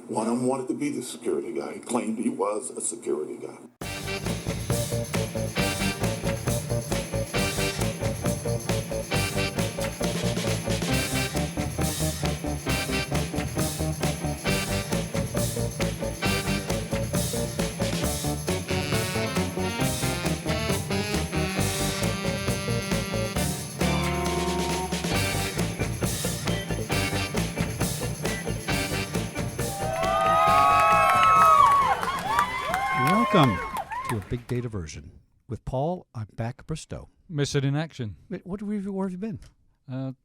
One of them wanted to be the security guy. He claimed he was a security guy. Welcome to a big data version. With Paul, I'm back Bristow. Mission in action. Wait, where have you been?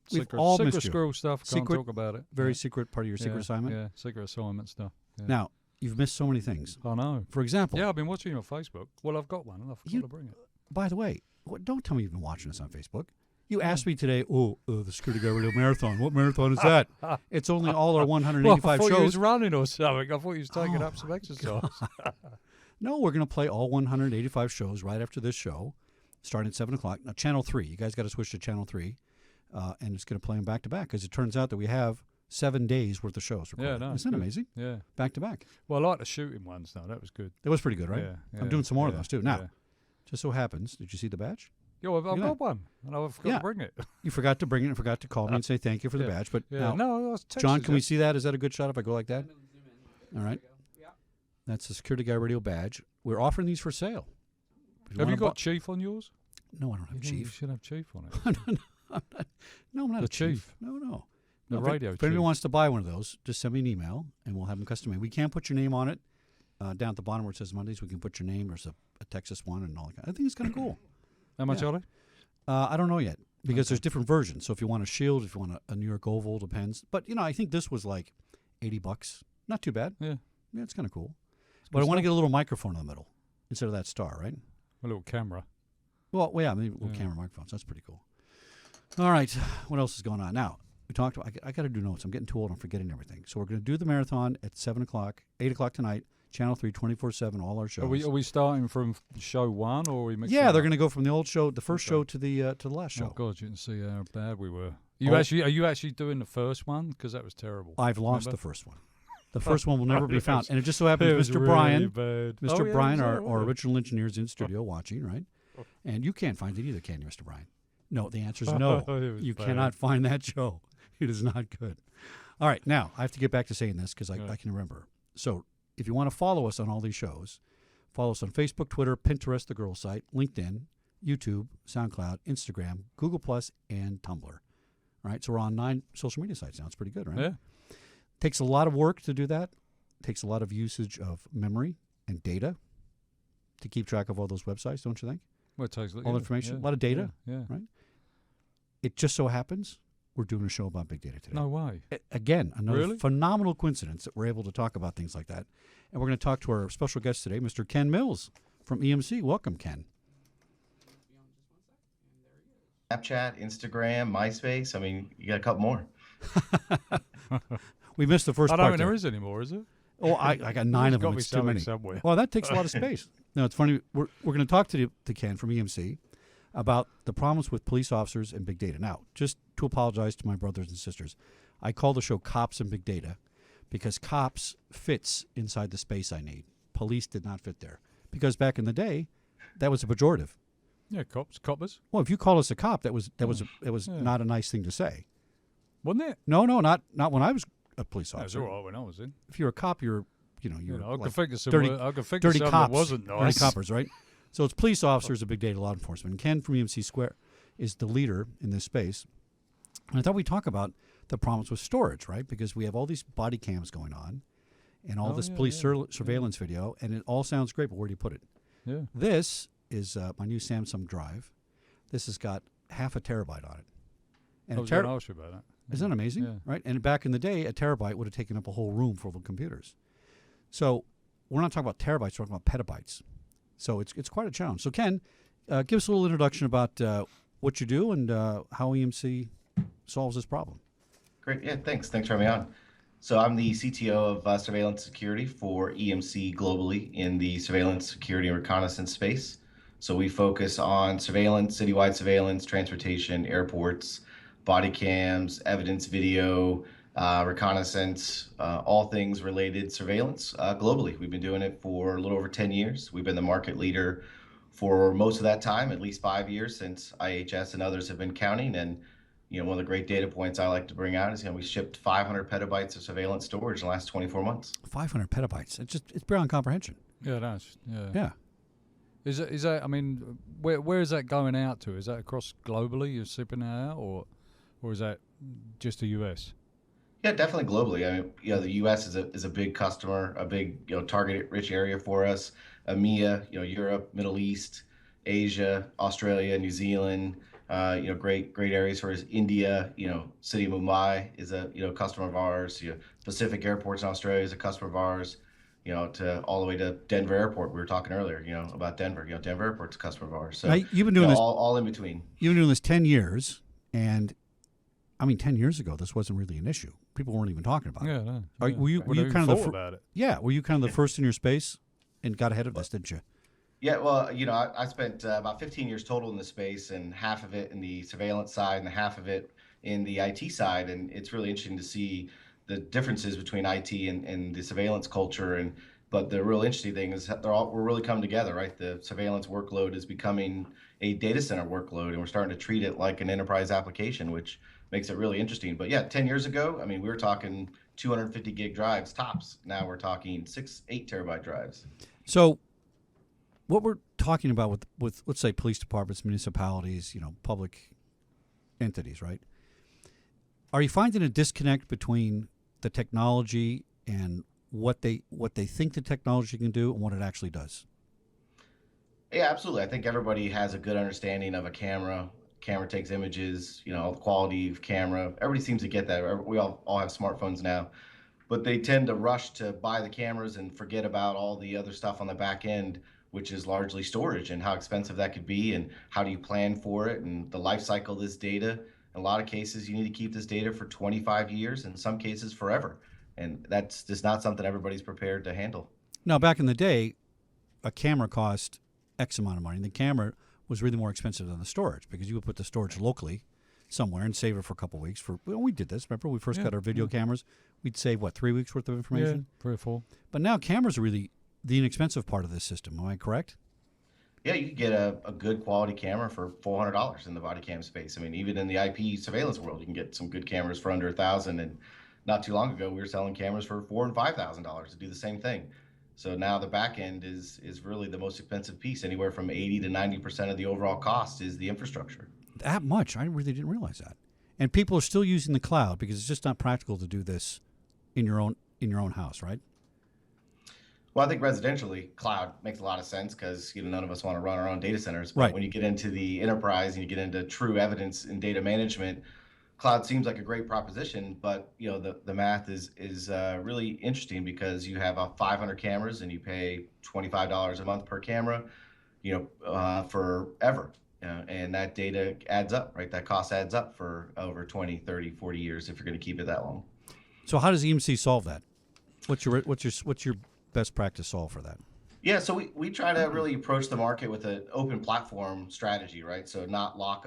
Secret scroll stuff. Can't talk about it. Very secret part of your secret assignment? Yeah, secret assignment stuff. Yeah. Now, you've missed so many things. I know. For example. Yeah, I've been watching you on Facebook. Well, I've got one and I forgot to bring it. By the way, don't tell me you've been watching us on Facebook. You asked me today, the Security Guy Radio Marathon. What marathon is that? It's only all our 185 I thought shows. you was running or something. I thought you was taking up some exercise. No, we're going to play all 185 shows right after this show, starting at 7 o'clock. Now, Channel 3. You guys got to switch to Channel 3, and it's going to play them back to back because it turns out that we have 7 days worth of shows recorded. Yeah, no, Isn't that amazing? Yeah. Back to back. Well, I like the shooting ones, though. That was good. That was pretty good, right? Yeah. I'm doing some more of those, too. Now, just so happens, did you see the badge? Yeah, I've got one, and I forgot to bring it. You forgot to bring it and forgot to call me and say thank you for the badge. But now, John, can we see that? Is that a good shot if I go like that? All right. That's the Security Guy Radio badge. We're offering these for sale. Have you got Chief on yours? No, I don't have Chief. You should have Chief on it. No, I'm not the a chief. chief. No. The radio If anyone wants to buy one of those, just send me an email, and we'll have them custom made. We can't put your name on it. Down at the bottom where it says Mondays, we can put your name. There's a Texas one and all that. I think it's kind of cool. How much are they? I don't know yet because there's different versions. So if you want a shield, if you want a New York Oval, depends. But, I think this was like $80. Not too bad. Yeah. Yeah, it's kind of cool. But I want to get a little microphone in the middle instead of that star, right? A little camera. Well, yeah, maybe little camera microphones. That's pretty cool. All right. What else is going on? Now, we talked about, I got to do notes. I'm getting too old. I'm forgetting everything. So we're going to do the marathon at 7 o'clock, 8 o'clock tonight, Channel 3, 24/7, all our shows. Are we starting from show one or are we mixing? Yeah, they're going to go from the old show, the first show to the last show. Oh, God, you can see how bad we were. Are you actually doing the first one? Because that was terrible. I've lost the first one. The first one will never be found. And it just so happens Mr. Really Brian, bad. Mr. Brian, our original engineer, is in studio watching, right? And you can't find it either, can you, Mr. Brian? No, the answer is no. You cannot find that show. It is not good. All right, now, I have to get back to saying this because I can remember. So if you want to follow us on all these shows, follow us on Facebook, Twitter, Pinterest, the girl site, LinkedIn, YouTube, SoundCloud, Instagram, Google+, and Tumblr. All right, so we're on 9 social media sites now. It's pretty good, right? Yeah. Takes a lot of work to do that. Takes a lot of usage of memory and data to keep track of all those websites, don't you think? Well, it takes all information, a lot of data, right? It just so happens we're doing a show about big data today. No way. Again, another phenomenal coincidence that we're able to talk about things like that. And we're going to talk to our special guest today, Mr. Ken Mills from EMC. Welcome, Ken. Snapchat, Instagram, MySpace. I mean, you got a couple more. We missed the first part. I don't think there is anymore, is it? Oh, I got 9 of them. It's too many. Somewhere. Well, that takes a lot of space. No, it's funny. We're going to talk to Ken from EMC about the problems with police officers and big data. Now, just to apologize to my brothers and sisters, I call the show Cops and Big Data because cops fits inside the space I need. Police did not fit there because back in the day, that was a pejorative. Yeah, coppers. Well, if you call us a cop, it was not a nice thing to say. Wasn't it? No, not when I was a police officer. That was all right when I was in. If you're a cop, you're I like could think of some dirty cops. That wasn't nice. Dirty coppers, right? So it's police officers of big data law enforcement. And Ken from EMC Square is the leader in this space. And I thought we'd talk about the problems with storage, right? Because we have all these body cams going on and all this police surveillance video, and it all sounds great, but where do you put it? Yeah. This is my new Samsung Drive. This has got half a terabyte on it. And I was going to ask you about that. Isn't that amazing? Yeah. Right? And back in the day, a terabyte would have taken up a whole room full of computers. So we're not talking about terabytes, we're talking about petabytes. So it's quite a challenge. So Ken, give us a little introduction about what you do and how EMC solves this problem. Great. Yeah, thanks. Thanks for having me on. So I'm the CTO of surveillance security for EMC globally in the surveillance, security, and reconnaissance space. So we focus on surveillance, citywide surveillance, transportation, airports, body cams, evidence video, reconnaissance, all things related surveillance globally. We've been doing it for a little over 10 years. We've been the market leader for most of that time, at least 5 years since IHS and others have been counting. And one of the great data points I like to bring out is we shipped 500 petabytes of surveillance storage in the last 24 months. 500 petabytes. It's beyond comprehension. Yeah, that's Yeah. Is that? I mean, where is that going out to? Is that across globally? You're shipping that out, or is that just the US? Yeah, definitely globally. I mean, the U.S. is a big customer, a big target-rich area for us. EMEA, Europe, Middle East, Asia, Australia, New Zealand, great areas for us. India, city of Mumbai is a customer of ours. Pacific Airports in Australia is a customer of ours. To all the way to Denver Airport. We were talking earlier, about Denver. Denver Airport's a customer of ours. So now, you've been doing this all in between. You've been doing this 10 years, and I mean, 10 years ago, this wasn't really an issue. People weren't even talking about it. No. Were you kind of about it? Yeah, were you kind of the first in your space and got ahead of this, didn't you? Yeah, well, I spent about 15 years total in the space, and half of it in the surveillance side and half of it in the IT side. And it's really interesting to see the differences between IT and the surveillance culture. But the real interesting thing is that we're really coming together, right? The surveillance workload is becoming a data center workload, and we're starting to treat it like an enterprise application, which makes it really interesting. But yeah, 10 years ago, I mean, we were talking 250 gig drives tops. Now we're talking 8 terabyte drives. So what we're talking about with let's say police departments, municipalities, public entities, right? Are you finding a disconnect between the technology and what they think the technology can do and what it actually does? Yeah, absolutely. I think everybody has a good understanding of a camera. Camera takes images, the quality of camera. Everybody seems to get that. We all have smartphones now, but they tend to rush to buy the cameras and forget about all the other stuff on the back end, which is largely storage and how expensive that could be and how do you plan for it and the life cycle of this data. In a lot of cases, you need to keep this data for 25 years, in some cases forever. And that's just not something everybody's prepared to handle. Now, back in the day, a camera cost X amount of money. And the camera was really more expensive than the storage because you would put the storage locally somewhere and save it for a couple of weeks. We did this. Remember, when we first got our video cameras, we'd save, 3 weeks worth of information? Yeah, 3 or 4. But now cameras are really the inexpensive part of this system. Am I correct? Yeah, you could get a good quality camera for $400 in the body cam space. I mean, even in the IP surveillance world, you can get some good cameras for under $1,000. And not too long ago, we were selling cameras for $4,000 and $5,000 to do the same thing. So now the back end is really the most expensive piece. Anywhere from 80 to 90% of the overall cost is the infrastructure. That much? I really didn't realize that. And people are still using the cloud because it's just not practical to do this in your own house, right? Well, I think residentially, cloud makes a lot of sense because none of us want to run our own data centers. But right. When you get into the enterprise and you get into true evidence and data management, cloud seems like a great proposition. But the math is really interesting because you have 500 cameras and you pay $25 a month per camera, forever. And that data adds up, right? That cost adds up for over 20, 30, 40 years if you're going to keep it that long. So how does EMC solve that? What's your best practice solve for that? Yeah, so we try to really approach the market with an open platform strategy, right? So not lock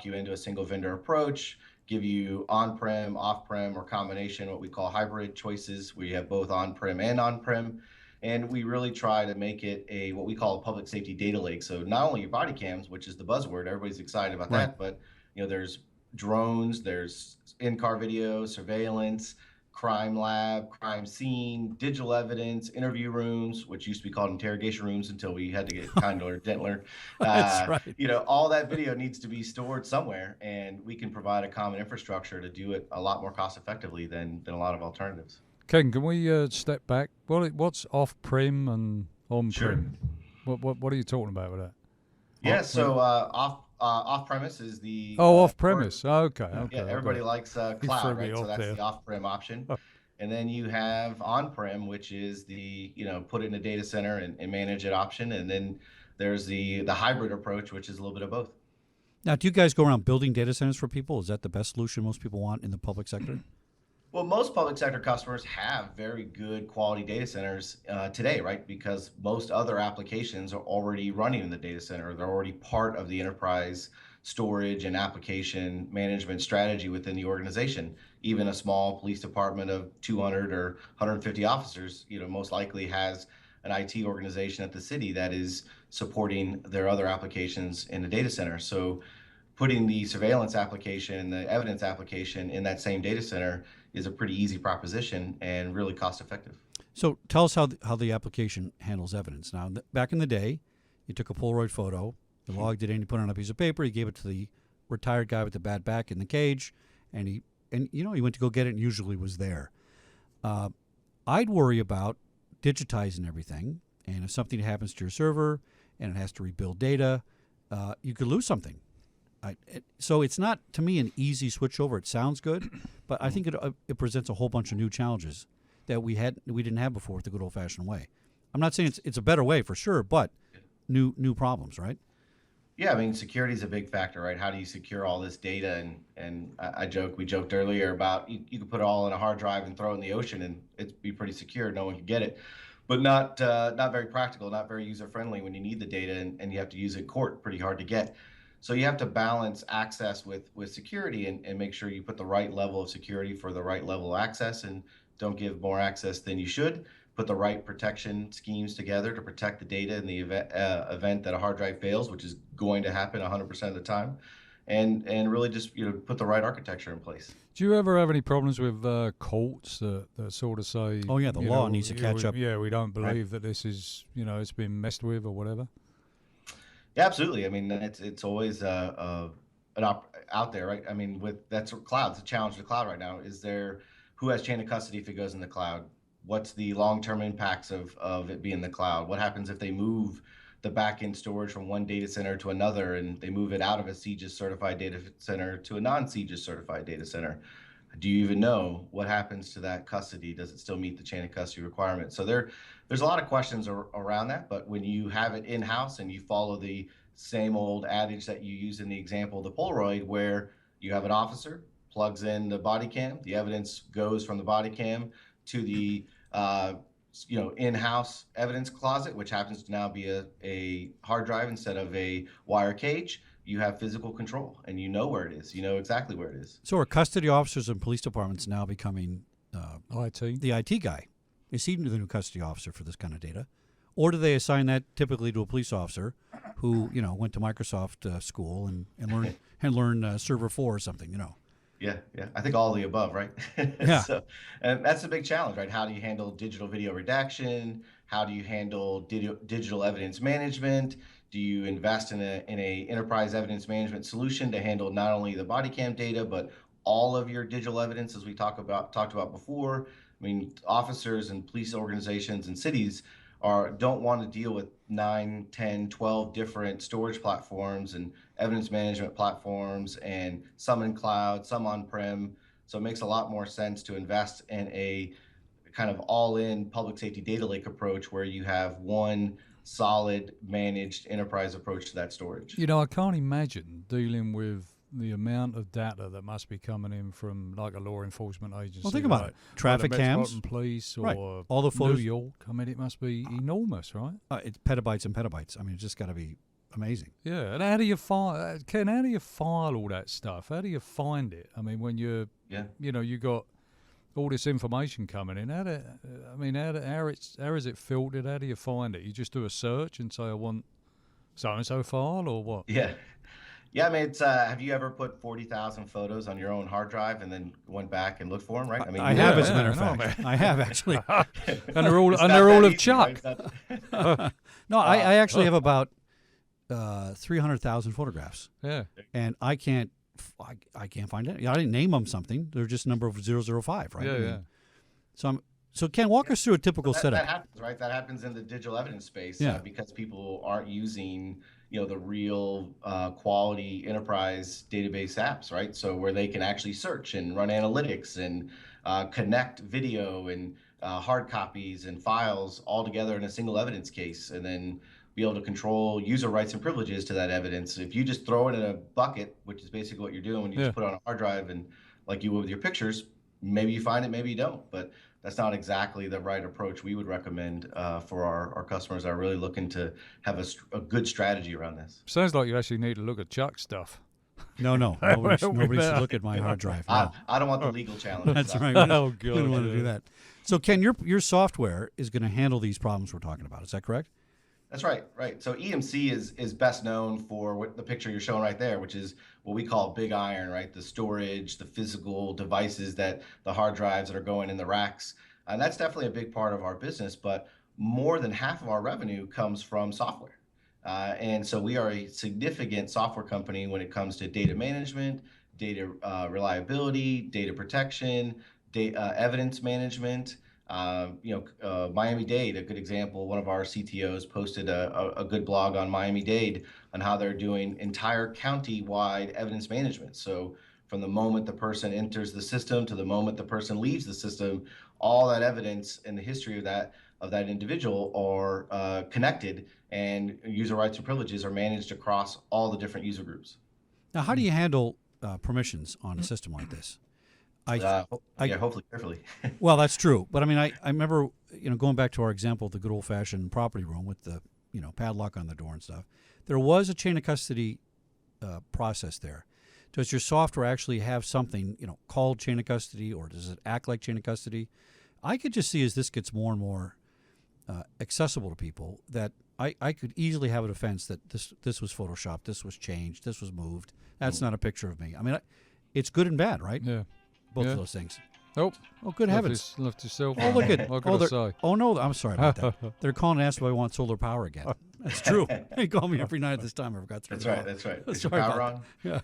you into a single vendor approach, give you on-prem, off-prem, or combination, what we call hybrid choices. We have both on-prem and on-prem. And we really try to make it what we call a public safety data lake. So not only your body cams, which is the buzzword, everybody's excited about that, but there's drones, there's in-car video, surveillance, crime lab, crime scene, digital evidence, interview rooms, which used to be called interrogation rooms until we had to get kinder, gentler. That's right. All that video needs to be stored somewhere, and we can provide a common infrastructure to do it a lot more cost effectively than a lot of alternatives. Ken, can we step back? What's off-prem and on-prem? Sure. What are you talking about with that? Yeah, so off-premise is the off-premise. Okay. Yeah, everybody likes cloud, right? So that's the off-prem option. And then you have on-prem, which is the put it in a data center and manage it option. And then there's the hybrid approach, which is a little bit of both. Now, do you guys go around building data centers for people? Is that the best solution most people want in the public sector? Well, most public sector customers have very good quality data centers today, right? Because most other applications are already running in the data center. They're already part of the enterprise storage and application management strategy within the organization. even a small police department of 200 or 150 officers, most likely has an IT organization at the city that is supporting their other applications in the data center. So putting the surveillance application and the evidence application in that same data center is a pretty easy proposition and really cost effective. So tell us how the application handles evidence. Now, back in the day, you took a Polaroid photo, you logged it in, you put it on a piece of paper, you gave it to the retired guy with the bad back in the cage, and he went to go get it and usually was there. I'd worry about digitizing everything, and if something happens to your server and it has to rebuild data, you could lose something. So it's not, to me, an easy switch over. It sounds good, but I think it presents a whole bunch of new challenges that we didn't have before with the good old-fashioned way. I'm not saying it's a better way for sure, but new problems, right? Yeah, I mean, security is a big factor, right? How do you secure all this data? And we joked earlier about you could put it all in a hard drive and throw it in the ocean and it'd be pretty secure. No one could get it, but not very practical, not very user friendly when you need the data and you have to use it in court. Pretty hard to get. So you have to balance access with security and make sure you put the right level of security for the right level of access and don't give more access than you should. Put the right protection schemes together to protect the data in the event that a hard drive fails, which is going to happen 100% of the time, and really just put the right architecture in place. Do you ever have any problems with courts that sort of say, oh yeah, the law needs to catch up? Yeah, we don't believe that this is it's been messed with or whatever. Yeah, absolutely. I mean, it's always out there, right? I mean, that's cloud. It's a challenge to the cloud right now. Is there who has chain of custody if it goes in the cloud? What's the long-term impacts of it being in the cloud? What happens if they move the back-end storage from one data center to another and they move it out of a CGIS certified data center to a non-CGIS certified data center? Do you even know what happens to that custody? Does it still meet the chain of custody requirements? So there's a lot of questions around that, but when you have it in-house and you follow the same old adage that you use in the example of the Polaroid, where you have an officer, plugs in the body cam, the evidence goes from the body cam to the in-house evidence closet, which happens to now be a hard drive instead of a wire cage. You have physical control, and you know where it is. You know exactly where it is. So are custody officers in police departments now becoming IT? The IT guy? Is he the new custody officer for this kind of data? Or do they assign that typically to a police officer who went to Microsoft school and learned Server 4 or something, Yeah. I think all of the above, right? Yeah. And that's a big challenge, right? How do you handle digital video redaction? How do you handle digital evidence management? Do you invest in a enterprise evidence management solution to handle not only the body cam data, but all of your digital evidence, as we talked about before? I mean, officers and police organizations and cities don't want to deal with 9, 10, 12 different storage platforms and evidence management platforms, and some in cloud, some on-prem. So it makes a lot more sense to invest in a kind of all-in public safety data lake approach where you have one solid managed enterprise approach to that storage. I can't imagine dealing with the amount of data that must be coming in from like a law enforcement agency. Well, think about it. Traffic like the cams. Metropolitan Police or Right. All the photos. New York. I mean, it must be enormous, right? It's petabytes and petabytes. I mean, it's just got to be amazing. Yeah, and how do you file? Ken, how do you file all that stuff? How do you find it? I mean, when you got all this information coming in. How is it filtered? How do you find it? You just do a search and say, I want so and so file, or what? Yeah, I mean, it's. Have you ever put 40,000 photos on your own hard drive and then went back and looked for them? Right? I mean, I have, as a matter of fact. I have actually. and they're all of Chuck. Right? No, I actually have about 300,000 photographs. Yeah, and I can't find it. I didn't name them something. They're just number 005, right? Yeah. So Ken, walk us through a typical setup. That happens, right? That happens in the digital evidence space because people aren't using the real quality enterprise database apps, right? So where they can actually search and run analytics and connect video and hard copies and files all together in a single evidence case, and then be able to control user rights and privileges to that evidence. If you just throw it in a bucket, which is basically what you're doing when you just put it on a hard drive and like you would with your pictures, maybe you find it, maybe you don't. But that's not exactly the right approach we would recommend for our customers that are really looking to have a good strategy around this. Sounds like you actually need to look at Chuck's stuff. No, nobody should look at my hard drive. No. I don't want the legal challenge. That's right. Oh, We don't want to God. do that. So, Ken, your software is going to handle these problems we're talking about. Is that correct? That's right, right. So EMC is best known for what the picture you're showing right there, which is what we call Big Iron, right? The storage, the physical devices that the hard drives that are going in the racks. And that's definitely a big part of our business, but more than half of our revenue comes from software. And so we are a significant software company when it comes to data management, data reliability, data protection, evidence management. Miami-Dade, a good example. One of our CTOs posted a good blog on Miami-Dade on how they're doing entire county-wide evidence management. So from the moment the person enters the system to the moment the person leaves the system, all that evidence and the history of that individual are connected, and user rights and privileges are managed across all the different user groups. Now, how do you handle permissions on a system like this? Hopefully carefully. Well, that's true. But I mean, I remember, going back to our example of the good old-fashioned property room with the, padlock on the door and stuff. There was a chain of custody process there. Does your software actually have something, called chain of custody, or does it act like chain of custody? I could just see as this gets more and more accessible to people that I could easily have a defense that this was photoshopped, this was changed, this was moved. That's not a picture of me. I mean, it's good and bad, right? Yeah. Both of those things. Nope. Oh, good heavens. Left yourself. Oh, look at What can I say? Oh, no, I'm sorry about that. They're calling and asking if I want solar power again. That's true. They call me every night at this time. I forgot to turn it off. That's right. Is Sorry your power about on? Yeah.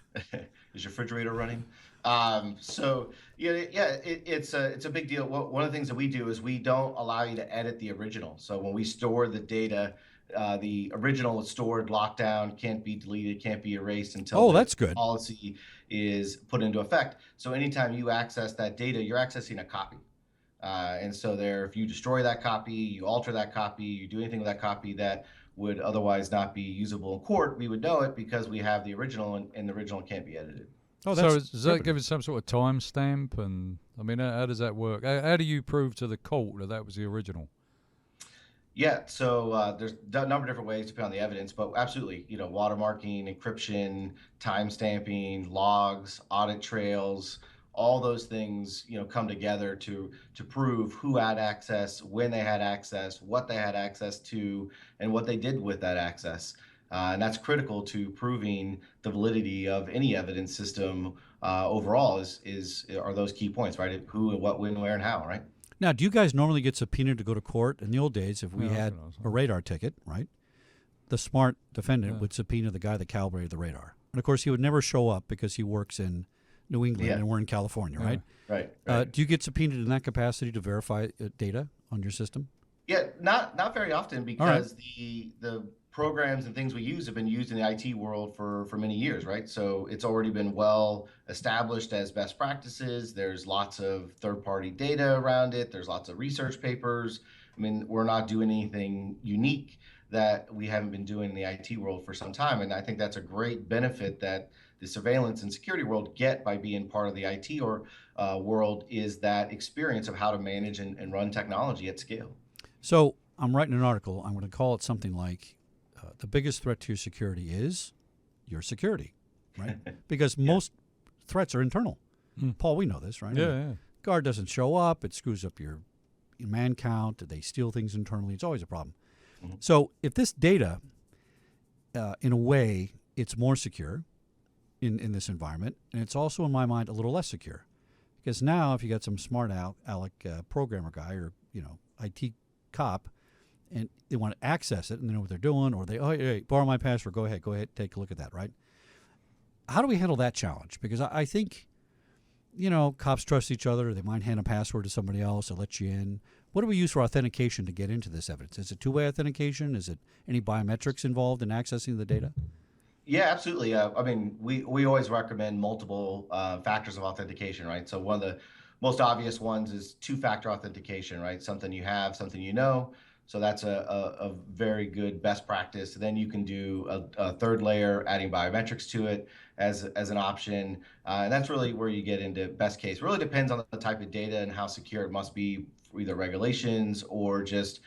Is your refrigerator running? It's a big deal. One of the things that we do is we don't allow you to edit the original. So when we store the data, the original is stored, locked down, can't be deleted, can't be erased until that's good. Policy is put into effect. So anytime you access that data, you're accessing a copy. And so if you destroy that copy, you alter that copy, you do anything with that copy that would otherwise not be usable in court, we would know it because we have the original, and the original can't be edited. Oh, so does that give it some sort of timestamp? And I mean, how does that work? How do you prove to the court that was the original? Yeah, so there's a number of different ways depending on the evidence, but absolutely, watermarking, encryption, timestamping, logs, audit trails, all those things, come together to prove who had access, when they had access, what they had access to, and what they did with that access. And that's critical to proving the validity of any evidence system overall are those key points, right? Who and what, when, where, and how, right? Now, do you guys normally get subpoenaed to go to court? In the old days, if we had a radar ticket, right, the smart defendant would subpoena the guy that calibrated the radar. And, of course, he would never show up because he works in New England and we're in California, right? Right. Do you get subpoenaed in that capacity to verify data on your system? Yeah, not very often because the programs and things we use have been used in the IT world for many years, right? So it's already been well established as best practices. There's lots of third-party data around it. There's lots of research papers. I mean, we're not doing anything unique that we haven't been doing in the IT world for some time. And I think that's a great benefit that the surveillance and security world get by being part of the IT world is that experience of how to manage and run technology at scale. So I'm writing an article. I'm going to call it something like, the biggest threat to your security is your security, right? Because most threats are internal. Paul, we know this, right? Yeah. Guard doesn't show up. It screws up your man count. They steal things internally. It's always a problem. So if this data, in a way, it's more secure in this environment, and it's also, in my mind, a little less secure. Because now if you got some smart aleck programmer guy or, IT cop, and they want to access it and they know what they're doing, or hey, borrow my password, go ahead, take a look at that, right? How do we handle that challenge? Because I think, cops trust each other. They might hand a password to somebody else to let you in. What do we use for authentication to get into this evidence? Is it two-way authentication? Is it any biometrics involved in accessing the data? Yeah, absolutely. I mean, we always recommend multiple factors of authentication, right? So one of the most obvious ones is two-factor authentication, right? Something you have, something you know. So that's a very good best practice. Then you can do a third layer, adding biometrics to it as an option. And that's really where you get into best case. It really depends on the type of data and how secure it must be for either regulations or just,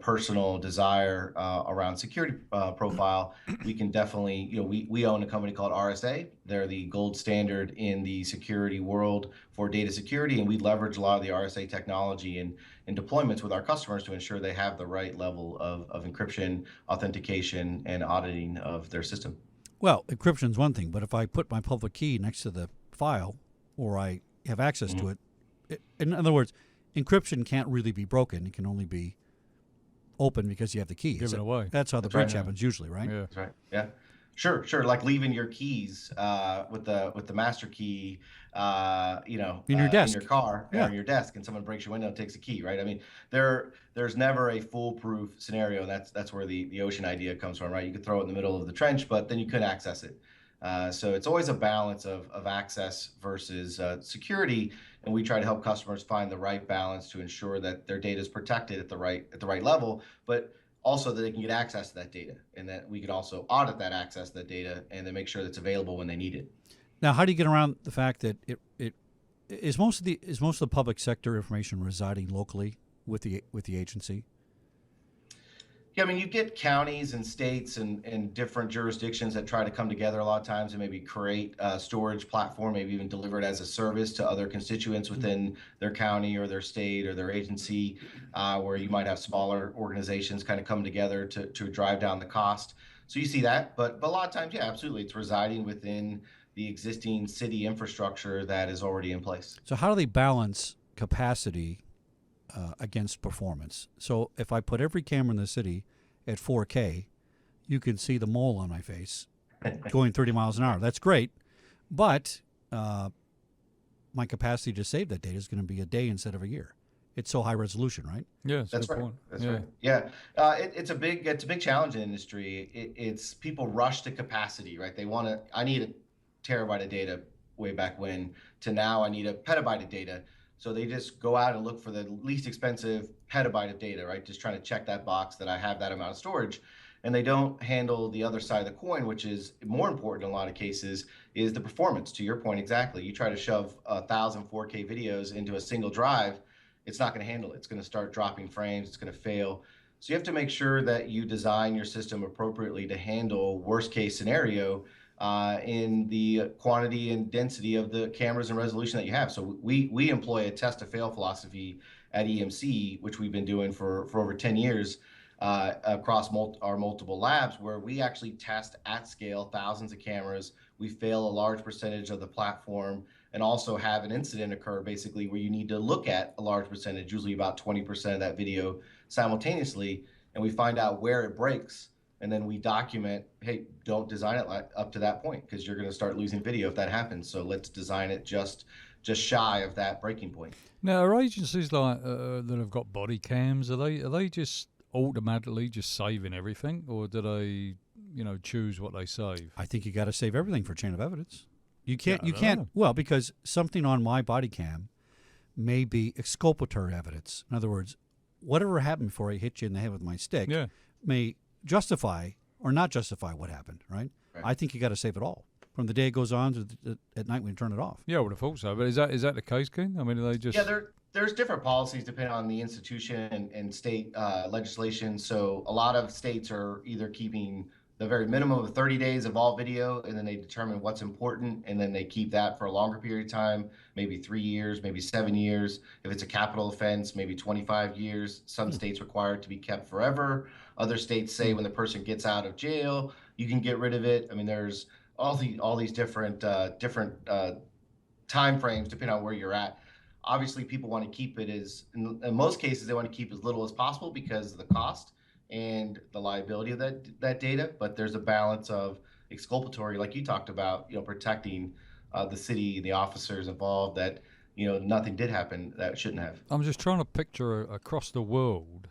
personal desire around security profile, we can definitely, we own a company called RSA. They're the gold standard in the security world for data security, and we leverage a lot of the RSA technology in deployments with our customers to ensure they have the right level of encryption, authentication, and auditing of their system. Well, encryption's one thing, but if I put my public key next to the file or I have access to it, in other words, encryption can't really be broken. It can only be open because you have the key. Give it away. That's how the breach happens usually, right? Yeah. That's right. Yeah. Sure. Like leaving your keys with the master key, in your desk, in your car, or in your desk, and someone breaks your window and takes a key, right? I mean, there's never a foolproof scenario. That's where the ocean idea comes from, right? You could throw it in the middle of the trench, but then you couldn't access it. So it's always a balance of access versus security, and we try to help customers find the right balance to ensure that their data is protected at the right level, but also that they can get access to that data, and that we can also audit that access to that data and then make sure that it's available when they need it. Now, how do you get around the fact that it is most of the public sector information residing locally with the agency? Yeah, I mean, you get counties and states and different jurisdictions that try to come together a lot of times and maybe create a storage platform, maybe even deliver it as a service to other constituents within their county or their state or their agency, where you might have smaller organizations kind of come together to drive down the cost. So you see that, but a lot of times, yeah, absolutely, it's residing within the existing city infrastructure that is already in place. So how do they balance capacity against performance? So if I put every camera in the city at 4K, you can see the mole on my face going 30 miles an hour. That's great, but my capacity to save that data is going to be a day instead of a year. It's so high resolution, right? Yeah, that's right. Point. That's right. Yeah, it's a big challenge in the industry. It's people rush to capacity, right? I need a terabyte of data way back when to now I need a petabyte of data. So they just go out and look for the least expensive petabyte of data, right? Just trying to check that box that I have that amount of storage. And they don't handle the other side of the coin, which is more important in a lot of cases, is the performance. To your point, exactly. You try to shove 1,000 4K videos into a single drive, it's not going to handle it. It's going to start dropping frames. It's going to fail. So you have to make sure that you design your system appropriately to handle worst case scenario in the quantity and density of the cameras and resolution that you have. So we employ a test to fail philosophy at EMC, which we've been doing for over 10 years across our multiple labs, where we actually test at scale thousands of cameras. We fail a large percentage of the platform and also have an incident occur basically where you need to look at a large percentage, usually about 20% of that video simultaneously, and we find out where it breaks. And then we document, hey, don't design it up to that point because you're going to start losing video if that happens. So let's design it just shy of that breaking point. Now, are agencies like that have got body cams, are they just automatically just saving everything, or do they, choose what they save? I think you got to save everything for chain of evidence. You can't. Well, because something on my body cam may be exculpatory evidence. In other words, whatever happened before I hit you in the head with my stick may justify or not justify what happened, right? I think you got to save it all from the day it goes on to at night when you turn it off. Yeah, I would have thought so. But is that the case, Ken? I mean, are they just... Yeah, there's different policies depending on the institution and state legislation. So a lot of states are either keeping the very minimum of 30 days of all video, and then they determine what's important, and then they keep that for a longer period of time, maybe 3 years, maybe 7 years. If it's a capital offense, maybe 25 years. Some states require it to be kept forever. Other states say when the person gets out of jail, you can get rid of it. I mean, there's all these different time frames depending on where you're at. Obviously, people want to keep it in most cases, they want to keep as little as possible because of the cost and the liability of that data. But there's a balance of exculpatory, like you talked about, protecting the city, the officers involved, that nothing did happen that shouldn't have. I'm just trying to picture across the world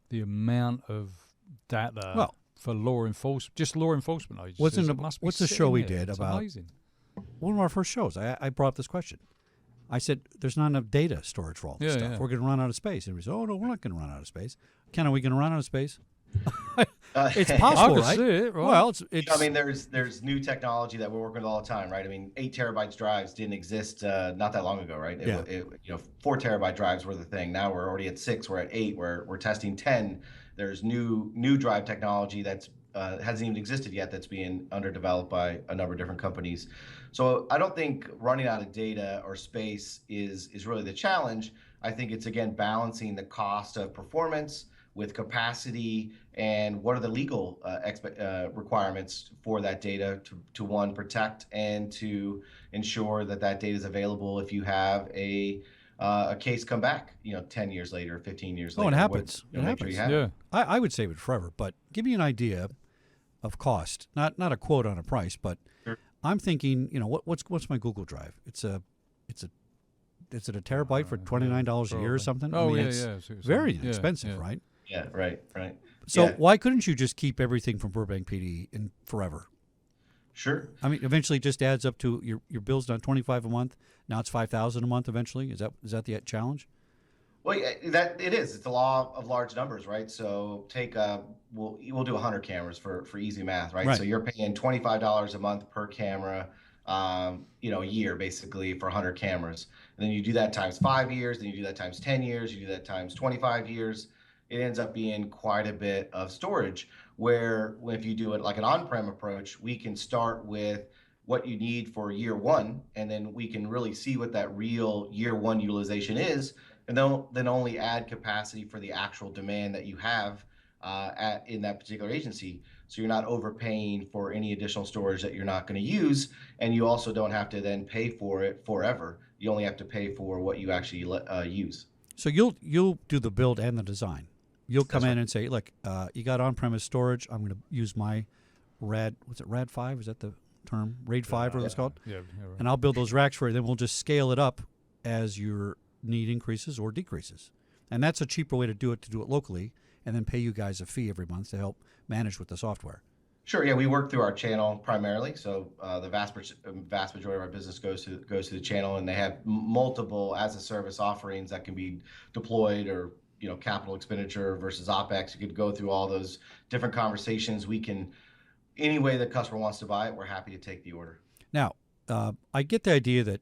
the amount of data for law enforcement, just law enforcement agencies. What's the show we did it's about amazing. One of our first shows? I brought up this question. I said, there's not enough data storage for all this stuff. Yeah. We're going to run out of space. And we said, oh, no, we're not going to run out of space. Ken, are we going to run out of space? It's I possible, could right? see it, right? Well, it's. I mean, there's new technology that we're working with all the time, right? I mean, 8 terabytes drives didn't exist not that long ago, right? Yeah. 4 terabyte drives were the thing. Now we're already at 6. We're at 8. We're testing 10. There's new drive technology that's hasn't even existed yet. That's being underdeveloped by a number of different companies. So I don't think running out of data or space is really the challenge. I think it's again balancing the cost of performance with capacity and what are the legal requirements for that data to one, protect and to ensure that that data is available if you have a case come back, 10 years later, 15 years later. Oh, it happens. It make sure happens. you have Yeah. it. I would save it forever, but give me an idea of cost. Not a quote on a price, but Sure. I'm thinking, what's my Google Drive? Is it a terabyte for $29 a year or Probably. something? Oh, I mean, yeah, it's yeah. I see what you're very saying. Yeah, inexpensive, yeah. right? Yeah, right. So Yeah. why couldn't you just keep everything from Burbank PD in forever? Sure. I mean, eventually it just adds up to your bill's not $25 a month. Now it's $5,000 a month eventually. Is that the challenge? Well, yeah, that it is. It's the law of large numbers, right? So we'll do 100 cameras for easy math, right? Right. So you're paying $25 a month per camera, a year basically for 100 cameras. And then you do that times 5 years, then you do that times 10 years, you do that times 25 years. It ends up being quite a bit of storage. Where if you do it like an on-prem approach, we can start with what you need for year one, and then we can really see what that real year one utilization is, and then only add capacity for the actual demand that you have in that particular agency. So you're not overpaying for any additional storage that you're not going to use, and you also don't have to then pay for it forever. You only have to pay for what you actually use. So you'll do the build and the design. You'll come That's in and say, look, you got on-premise storage. I'm going to use my RAD 5? Is that the term? RAID 5, or what it's called? Yeah, right. And I'll build those racks for you. Then we'll just scale it up as your need increases or decreases. And that's a cheaper way to do it locally, and then pay you guys a fee every month to help manage with the software. Sure. Yeah, we work through our channel primarily. So the vast majority of our business goes to the channel, and they have multiple as a service offerings that can be deployed, or capital expenditure versus OpEx. You could go through all those different conversations. We can, any way the customer wants to buy it, we're happy to take the order. Now, I get the idea that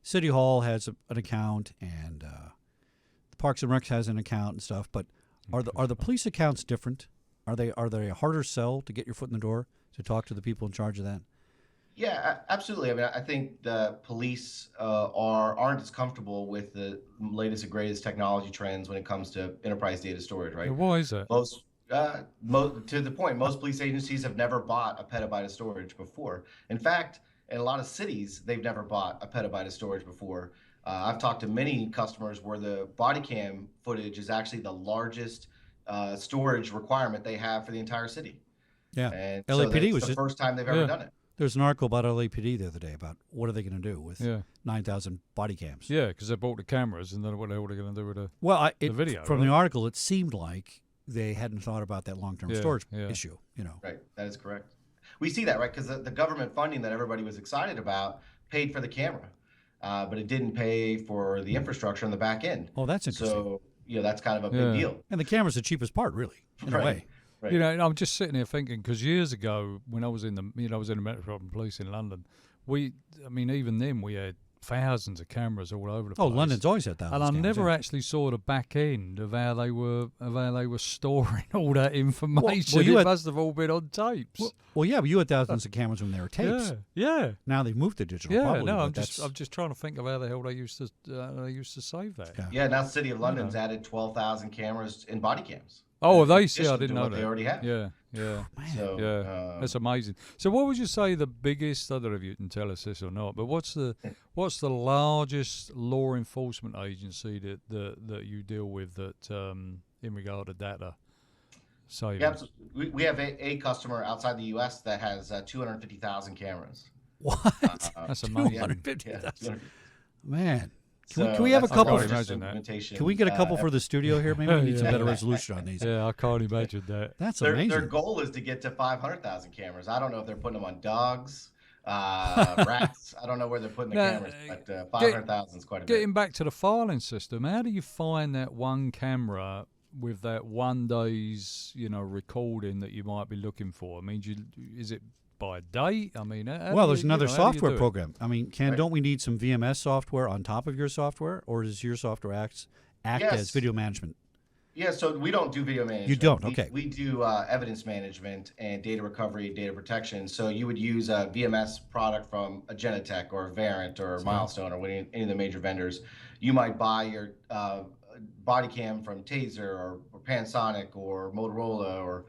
City Hall has an account, and the Parks and Rec has an account and stuff. But are the police accounts different? Are they a harder sell to get your foot in the door to talk to the people in charge of that? Yeah, absolutely. I mean, I think the police aren't as comfortable with the latest and greatest technology trends when it comes to enterprise data storage, right? Yeah, why is that? To the point, most police agencies have never bought a petabyte of storage before. In fact, in a lot of cities, they've never bought a petabyte of storage before. I've talked to many customers where the body cam footage is actually the largest storage requirement they have for the entire city. Yeah, And LAPD so was the first time they've ever done it. There's an article about LAPD the other day about what are they going to do with Yeah. 9,000 body cams. Yeah, because they bought the cameras, and then what the hell are they going to do with the? Well, the video, from right? the article, it seemed like they hadn't thought about that long-term Yeah, storage yeah. issue. Right, that is correct. We see that, right? Because the government funding that everybody was excited about paid for the camera, but it didn't pay for the infrastructure on the back end. Oh, that's interesting. So, that's kind of a Yeah. big deal. And the camera's the cheapest part, really, in a Right. way. Right. I'm just sitting here thinking, because years ago, when I was in the Metropolitan Police in London, even then we had thousands of cameras all over the place. Oh, London's always had thousands And I of cameras, never yeah. actually saw the back end of how they were storing all that information. well, you it had- must have all been on tapes. Well, yeah, but you had thousands of cameras when they were tapes. Yeah. Now they've moved to digital. Yeah, probably, no, but I'm that's- just trying to think of how the hell they used to save that. Yeah. Yeah, now the City of London's added 12,000 cameras in body cams. Oh, in they see. I addition to didn't know what that. they already have. Yeah. Man. So, Yeah, that's amazing. So, what would you say the biggest? I don't know if you can tell us this or not, but what's the largest law enforcement agency that you deal with that in regard to data saving? yeah, we have a customer outside the U.S. that has 250,000 cameras. What? That's amazing. 250,000. Man. So Can we have a that's couple? I can't largest imagine that. implementation. Can we get a couple for the studio here? Maybe we need some Yeah. better resolution on these. Yeah, I can't imagine that. That's Their amazing. goal is to get to 500,000 cameras. I don't know if they're putting them on dogs, rats. I don't know where they're putting the Now, cameras, but 500,000 is quite a bit. Getting back to the filing system, how do you find that one camera with that 1 day's, recording that you might be looking for? I mean, is it by date? I mean, well, there's another how do you software do it? program. I mean, don't we need some VMS software on top of your software, or does your software act Yes. as video management? Yeah, so we don't do video management. You don't, We- okay. We do evidence management and data recovery, data protection. So you would use a VMS product from a Genetec or a Verint or a Milestone or any of the major vendors. You might buy your body cam from Taser or Panasonic or Motorola or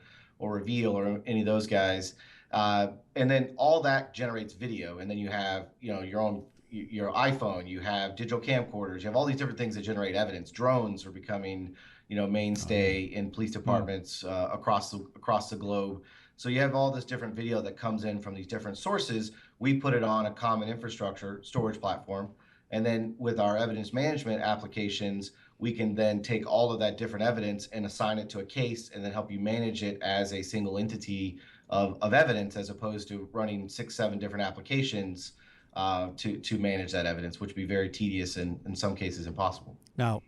Reveal or any of those guys. And then all that generates video. And then you have, your iPhone, you have digital camcorders, you have all these different things that generate evidence. Drones are becoming mainstay in police departments across the globe. So you have all this different video that comes in from these different sources. We put it on a common infrastructure storage platform, and then with our evidence management applications, we can then take all of that different evidence and assign it to a case, and then help you manage it as a single entity of evidence, as opposed to running 6-7 different applications to manage that evidence, which would be very tedious and in some cases impossible. Now,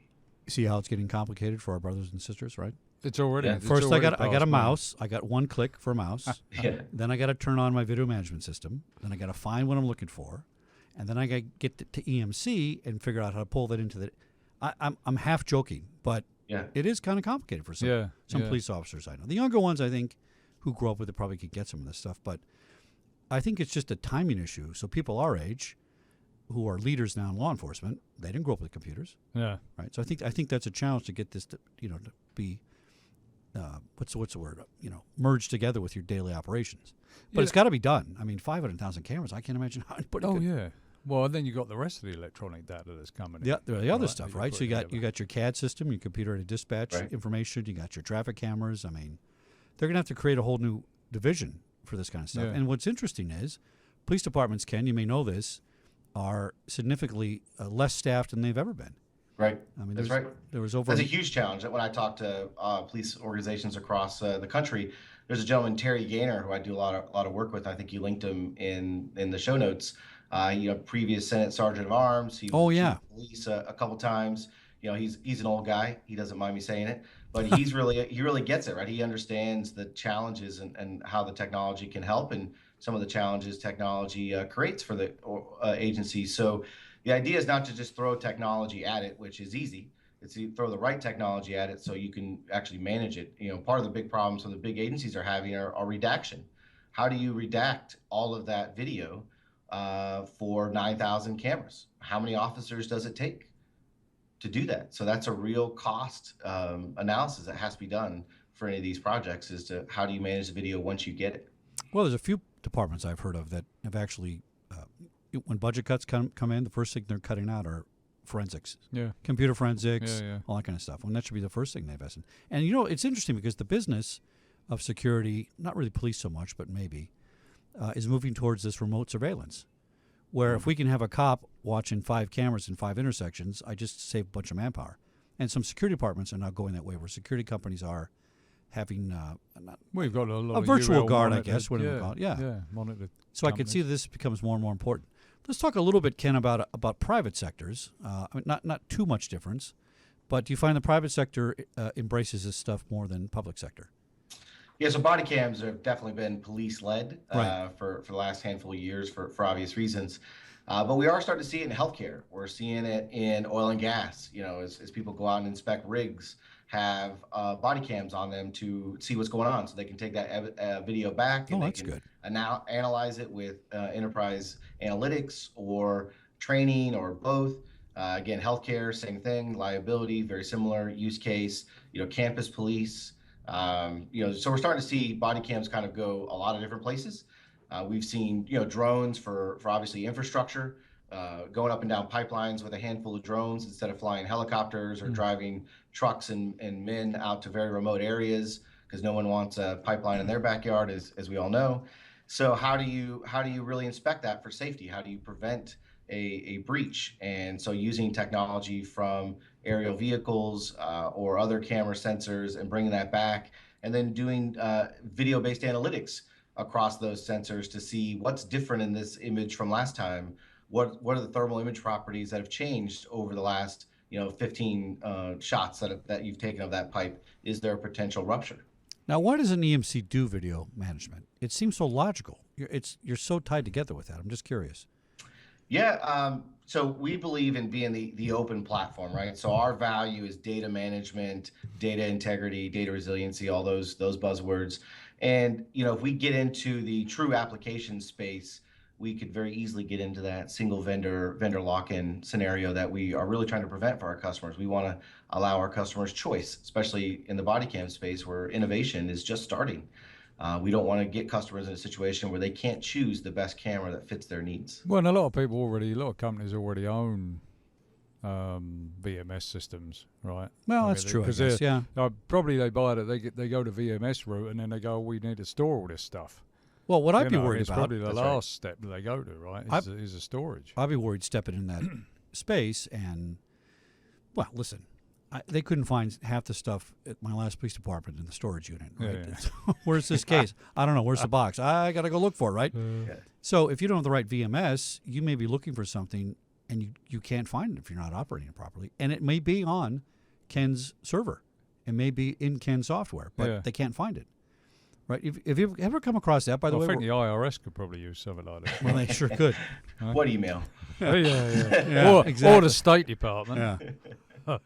see how it's getting complicated for our brothers and sisters, right? It's already. Yeah. it's First, I already got a past me. mouse. I got one click for a mouse. Yeah. Then I got to turn on my video management system. Then I got to find what I'm looking for, and then I got to get to EMC and figure out how to pull that into the. I'm half joking, but Yeah. it is kind of complicated for some Yeah. police officers I know. The younger ones, I think, who grew up with it probably could get some of this stuff, but I think it's just a timing issue. So people our age, who are leaders now in law enforcement, they didn't grow up with computers, Yeah. right? So I think that's a challenge to get this to to be what's the word, merged together with your daily operations. But Yeah. it's got to be done. I mean, 500,000 cameras. I can't imagine how anybody Oh could. yeah. Well, and then you got the rest of the electronic data that's coming in. Yeah, the other Right, stuff, that right? put So you got together. your CAD system, your computer-aided dispatch Right. information. You got your traffic cameras. I mean, they're going to have to create a whole new division for this kind of stuff. Yeah. And what's interesting is, police departments, Ken, you may know this, are significantly less staffed than they've ever been. Right. I mean, That's there's- right. There was over. That's a huge challenge. When I talk to police organizations across the country, there's a gentleman, Terry Gaynor, who I do a lot of work with. I think you linked him in the show notes. Previous Senate Sergeant of Arms. He was Oh, chief yeah. of police a couple times. He's an old guy. He doesn't mind me saying it, but he really gets it, right? He understands the challenges and how the technology can help, and some of the challenges technology creates for the agencies. So the idea is not to just throw technology at it, which is easy. It's to throw the right technology at it so you can actually manage it. Part of the big problems some of the big agencies are having are redaction. How do you redact all of that video for 9,000 cameras? How many officers does it take to do that? So that's a real cost analysis that has to be done for any of these projects, is to how do you manage the video once you get it? Well, there's a few departments I've heard of that have actually, when budget cuts come in, the first thing they're cutting out are forensics, Yeah. computer forensics, Yeah, yeah. all that kind of stuff. And that should be the first thing they invest in. And it's interesting because the business of security, not really police so much, but maybe, is moving towards this remote surveillance, where if we can have a cop watching 5 cameras in 5 intersections, I just save a bunch of manpower. And some security departments are now going that way, where security companies are having We've got a lot a of virtual UL guard, I monitored- guess, whatever you call it. Yeah. Yeah, monitored. So I can see that this becomes more and more important. Let's talk a little bit, Ken, about private sectors. I mean, not too much difference, but do you find the private sector embraces this stuff more than public sector? Yeah, so body cams have definitely been police-led Right. for the last handful of years for obvious reasons. But we are starting to see it in healthcare. We're seeing it in oil and gas. As people go out and inspect rigs, have body cams on them to see what's going on, so they can take that video back and Oh, they that's can good. now analyze it with enterprise analytics or training or both. Again, healthcare, same thing. Liability, very similar use case. Campus police. So we're starting to see body cams kind of go a lot of different places. We've seen drones for obviously infrastructure, going up and down pipelines with a handful of drones instead of flying helicopters or driving trucks and men out to very remote areas, because no one wants a pipeline in their backyard, as we all know. So how do you really inspect that for safety? How do you prevent a breach? And so using technology from aerial vehicles or other camera sensors and bringing that back, and then doing video-based analytics across those sensors to see what's different in this image from last time. What are the thermal image properties that have changed over the last 15 shots that you've taken of that pipe, is there a potential rupture? Now, why does an EMC do video management? It seems so logical. You're so tied together with that. I'm just curious. Yeah, so we believe in being the open platform, right? So our value is data management, data integrity, data resiliency, all those buzzwords. And if we get into the true application space, we could very easily get into that single vendor lock-in scenario that we are really trying to prevent for our customers. We want to allow our customers choice, especially in the body cam space where innovation is just starting. We don't want to get customers in a situation where they can't choose the best camera that fits their needs. Well, and a lot of companies already own VMS systems, right? Well, that's true, I guess, yeah. Probably they buy it, they go to VMS route, and then they go, we need to store all this stuff. Well, what I'd be worried it's about... probably the last step that they go to, right, is a storage. I'd be worried stepping in that space and, well, listen, they couldn't find half the stuff at my last police department in the storage unit, right? Yeah. Where's this case? I don't know. Where's the box? I got to go look for it, right? So if you don't have the right VMS, you may be looking for something and you can't find it if you're not operating it properly. And it may be on Ken's server. It may be in Ken's software, but they can't find it. Right? If you've ever come across that, by the way... I think the IRS could probably use something like that. Well, they sure could. What email? Yeah, exactly. Or the State Department. Yeah.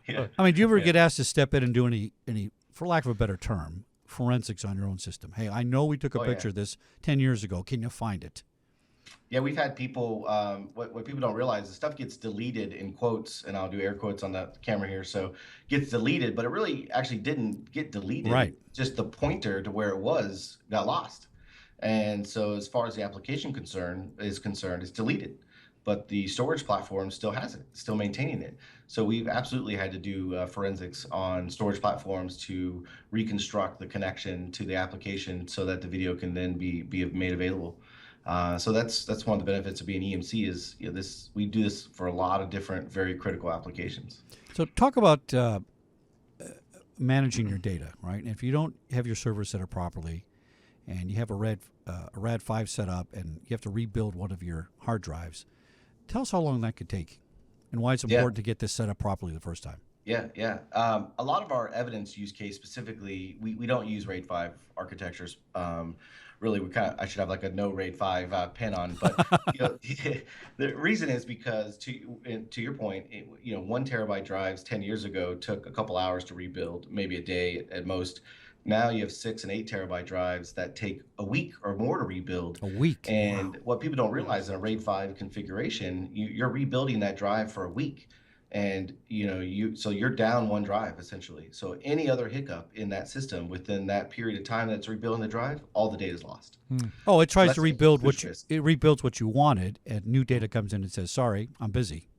Yeah. I mean, do you ever get asked to step in and do any, for lack of a better term, forensics on your own system? Hey, I know we took a picture of this 10 years ago. Can you find it? Yeah, we've had people, what people don't realize, the stuff gets deleted in quotes, and I'll do air quotes on the camera here, so gets deleted, but it really actually didn't get deleted. Right. Just the pointer to where it was got lost. And so as far as the application is concerned, it's deleted. But the storage platform still has it, still maintaining it. So we've absolutely had to do forensics on storage platforms to reconstruct the connection to the application so that the video can then be made available. So that's one of the benefits of being EMC is we do this for a lot of different very critical applications. So talk about managing your data, right? And if you don't have your server set up properly, and you have a RAD 5 set up, and you have to rebuild one of your hard drives, tell us how long that could take, and why it's important to get this set up properly the first time. Yeah. A lot of our evidence use case specifically, we don't use RAID 5 architectures. Really, I should have like a no RAID 5 pin on, but the reason is because to your point, 1 terabyte drives 10 years ago took a couple hours to rebuild, maybe a day at most. Now you have 6 and 8 terabyte drives that take a week or more to rebuild. A week. And what people don't realize in a RAID 5 configuration, you're rebuilding that drive for a week. And so you're down 1 drive essentially. So any other hiccup in that system within that period of time that's rebuilding the drive, all the data is lost. Oh, it tries to rebuild it rebuilds what you wanted, and new data comes in and says, "Sorry, I'm busy,"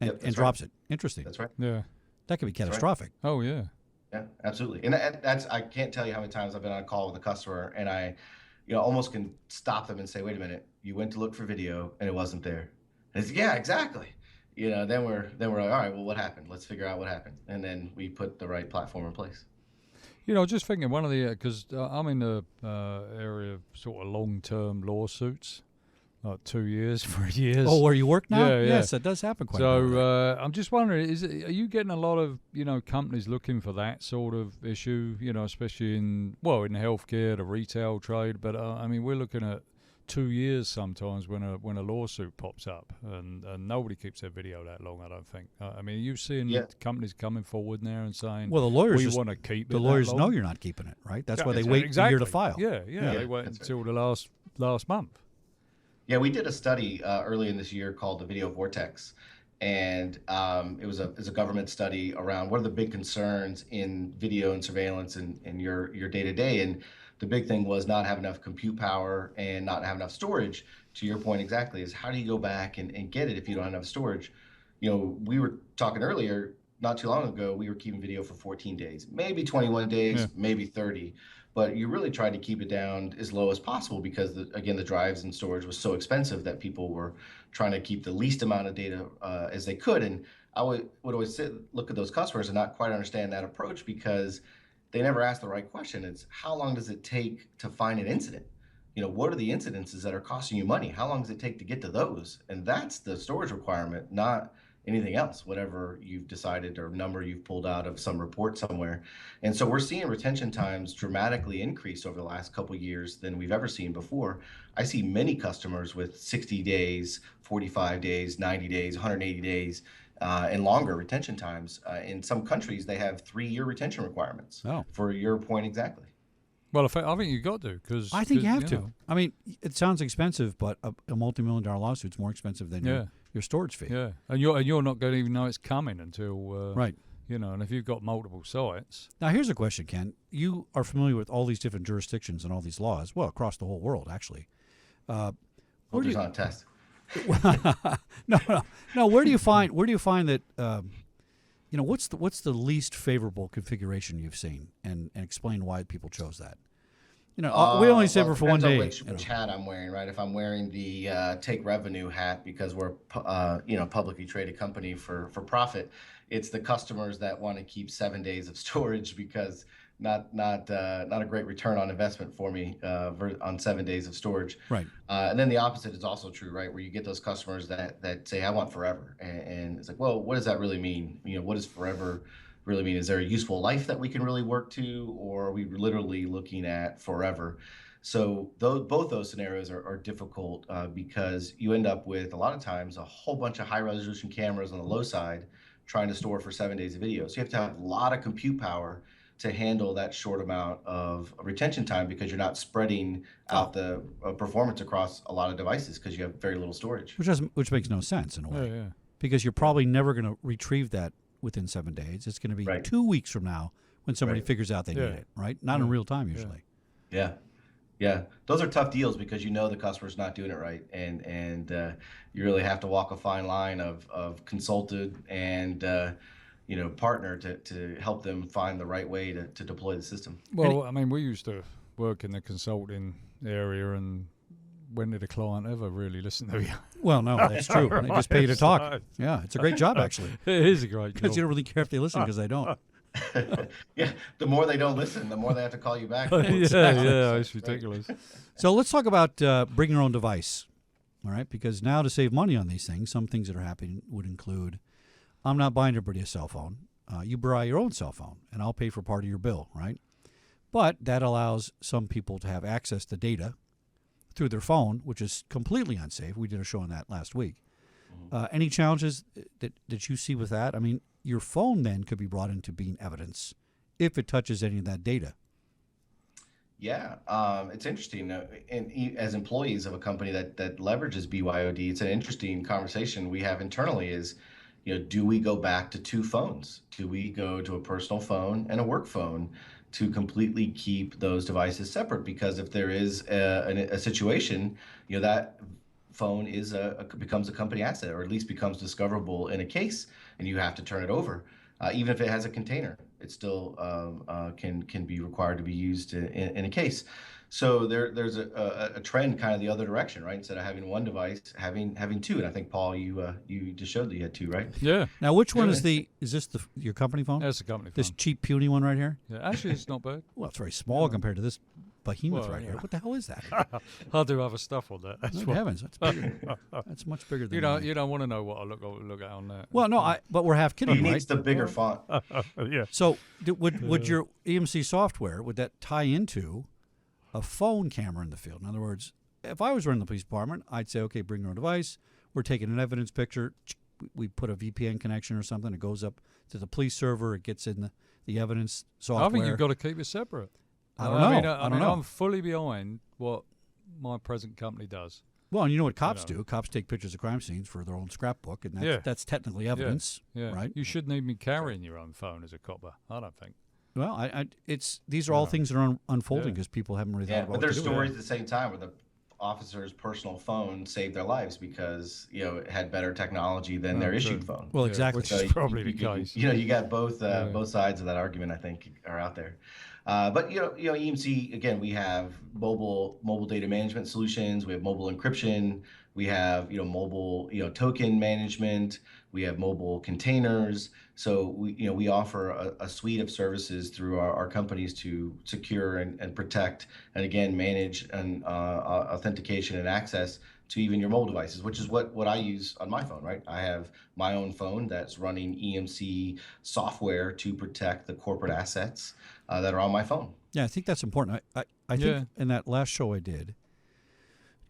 and drops it. Interesting. That's right. Yeah. That could be catastrophic. Right. Oh yeah. Yeah, absolutely. And that's I can't tell you how many times I've been on a call with a customer and I almost can stop them and say, "Wait a minute, you went to look for video and it wasn't there." And it's yeah, exactly. Then we're like, all right, well, what happened? Let's figure out what happened. And then we put the right platform in place. Just thinking one of the, because I'm in the area of sort of long-term lawsuits, like 2 years, 3 years. Oh, where you work now? Yeah. Yes, that does happen quite a bit. So I'm just wondering, are you getting a lot of, companies looking for that sort of issue, especially in the healthcare, the retail trade, but we're looking at 2 years sometimes when a lawsuit pops up, and nobody keeps their video that long. I don't think. Are you seeing companies coming forward now and saying, "Well, the lawyers want to keep the it." The lawyers know you're not keeping it, right? That's why they wait a year to file. Yeah. They wait until the last month. Yeah, we did a study early in this year called the Video Vortex, and it was a government study around what are the big concerns in video and surveillance and your day to day. And the big thing was not have enough compute power and not have enough storage. To your point exactly, is how do you go back and get it if you don't have enough storage? We were talking earlier, not too long ago, we were keeping video for 14 days, maybe 21 days, maybe 30. But you really tried to keep it down as low as possible because, the drives and storage was so expensive that people were trying to keep the least amount of data as they could. And I would always look at those customers and not quite understand that approach because they never asked the right question. It's how long does it take to find an incident? What are the incidences that are costing you money? How long does it take to get to those? And that's the storage requirement, not anything else, whatever you've decided or number you've pulled out of some report somewhere. And so we're seeing retention times dramatically increase over the last couple of years than we've ever seen before. I see many customers with 60 days, 45 days, 90 days, 180 days, and longer retention times. In some countries, they have 3-year retention requirements. Oh. For your point exactly. Well, I think you've got to, because I think you have to. know. I mean, it sounds expensive, but a multi-million-dollar lawsuit's more expensive than your storage fee. Yeah, and you're not going to even know it's coming until right. You know, and if you've got multiple sites. Now, here's a question, Ken. You are familiar with all these different jurisdictions and all these laws, well, across the whole world, actually. Hope there's not a test. No. Where do you find that? What's the least favorable configuration you've seen, and explain why people chose that? We only save her for one day. Which hat I'm wearing, right? If I'm wearing the take revenue hat because we're publicly traded company for profit, it's the customers that want to keep 7 days of storage because not a great return on investment for me on 7 days of storage. Right. And then the opposite is also true, right? Where you get those customers that say, I want forever. And it's like, well, what does that really mean? What does forever really mean? Is there a useful life that we can really work to, or are we literally looking at forever? So both those scenarios are difficult because you end up with, a lot of times, a whole bunch of high resolution cameras on the low side trying to store for 7 days of video. So you have to have a lot of compute power to handle that short amount of retention time because you're not spreading out the performance across a lot of devices because you have very little storage. Which makes no sense in a way. Yeah. Because you're probably never going to retrieve that within 7 days. It's going to be 2 weeks from now when somebody figures out they need it, right? Not in real time usually. Yeah. Those are tough deals because the customer's not doing it right, and you really have to walk a fine line of consulted and partner to help them find the right way to deploy the system. Well, I mean, we used to work in the consulting area, and when did a client ever really listen to you? Well, no, that's true. They just pay you to talk. Yeah, it's a great job, actually. It is a great job. Because you don't really care if they listen, because they don't. Yeah, the more they don't listen, the more they have to call you back. Yeah, it's ridiculous. So let's talk about bring your own device, all right? Because now to save money on these things, some things that are happening would include, I'm not buying everybody a cell phone. You buy your own cell phone, and I'll pay for part of your bill, right? But that allows some people to have access to data through their phone, which is completely unsafe. We did a show on that last week. Any challenges that you see with that? I mean, your phone then could be brought into being evidence if it touches any of that data. Yeah, it's interesting. And as employees of a company that leverages BYOD, it's an interesting conversation we have internally is, do we go back to 2 phones? Do we go to a personal phone and a work phone to completely keep those devices separate? Because if there is a situation, that phone becomes a company asset, or at least becomes discoverable in a case, and you have to turn it over. Even if it has a container, it still can be required to be used in a case. So there's a trend kind of the other direction, right? Instead of having one device, having 2. And I think, Paul, you just showed that you had 2, right? Yeah. Now, which one is this your company phone? That's a company phone. This cheap, puny one right here? Yeah, actually, it's not bad. Well, it's very small compared to this behemoth right here. What the hell is that? I'll do other stuff on that. Good heavens, that's bigger. That's much bigger than you don't want to know what I look at on that. Well, no, but we're half kidding, He right? needs the bigger font. Yeah. So would your EMC software, would that tie into a phone camera in the field? In other words, if I was running the police department, I'd say, okay, bring your own device. We're taking an evidence picture. We put a VPN connection or something. It goes up to the police server. It gets in the evidence software. I think you've got to keep it separate. I don't know. I mean, I'm fully behind what my present company does. Well, and you know what cops do? Cops take pictures of crime scenes for their own scrapbook, and that's technically evidence, right? You shouldn't even be carrying your own phone as a copper, I don't think. Well, these are all things that are unfolding because people haven't really thought about but there's what to do. stories at the same time where the officer's personal phone saved their lives because it had better technology than their issued phone. Well, exactly. Which is probably the case. You got both sides of that argument, I think, are out there. But EMC, again, we have mobile data management solutions. We have mobile encryption. We have, mobile, token management. We have mobile containers. So we offer a suite of services through our companies to secure and protect, and again, manage and authentication and access to even your mobile devices, which is what I use on my phone, right? I have my own phone that's running EMC software to protect the corporate assets that are on my phone. Yeah, I think that's important. I think Yeah. in that last show I did,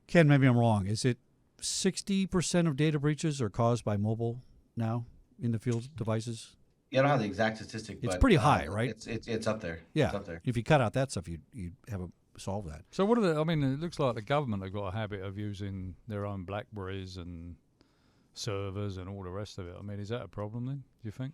Ken, maybe I'm wrong. Is it 60% of data breaches are caused by mobile now in the field devices? Yeah, I don't have the exact statistic, It's but pretty high, right? It's up there. Yeah. It's up there. If you cut out that stuff, you'd have solve that. So what are the? I mean, it looks like the government have got a habit of using their own Blackberries and servers and all the rest of it. I mean, is that a problem then? Do you think?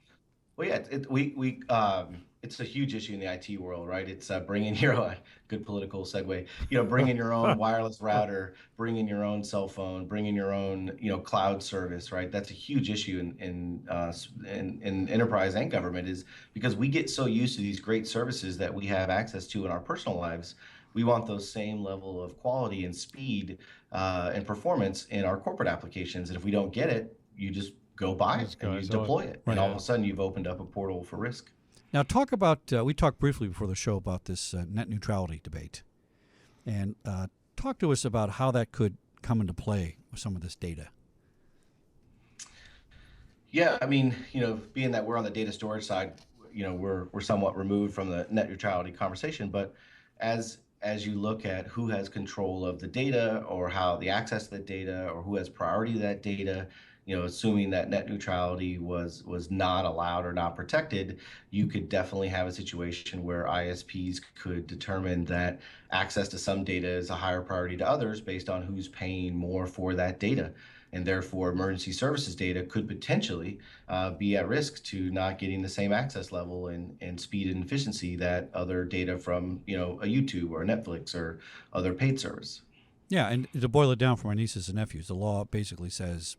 Well, yeah, it's a huge issue in the IT world, right? It's bringing your own, good political segue, bringing your own wireless router, bringing your own cell phone, bringing your own, cloud service, right? That's a huge issue in enterprise and government, is because we get so used to these great services that we have access to in our personal lives. We want those same level of quality and speed and performance in our corporate applications. And if we don't get it, you just go buy it and you deploy it. Right. And all of a sudden you've opened up a portal for risk. Now, talk about, we talked briefly before the show about this net neutrality debate. And talk to us about how that could come into play with some of this data. Yeah, I mean, being that we're on the data storage side, we're somewhat removed from the net neutrality conversation. But as you look at who has control of the data, or how the access to the data, or who has priority to that data, assuming that net neutrality was not allowed or not protected, you could definitely have a situation where ISPs could determine that access to some data is a higher priority to others based on who's paying more for that data. And therefore, emergency services data could potentially be at risk to not getting the same access level and speed and efficiency that other data from, a YouTube or a Netflix or other paid service. Yeah, and to boil it down for my nieces and nephews, the law basically says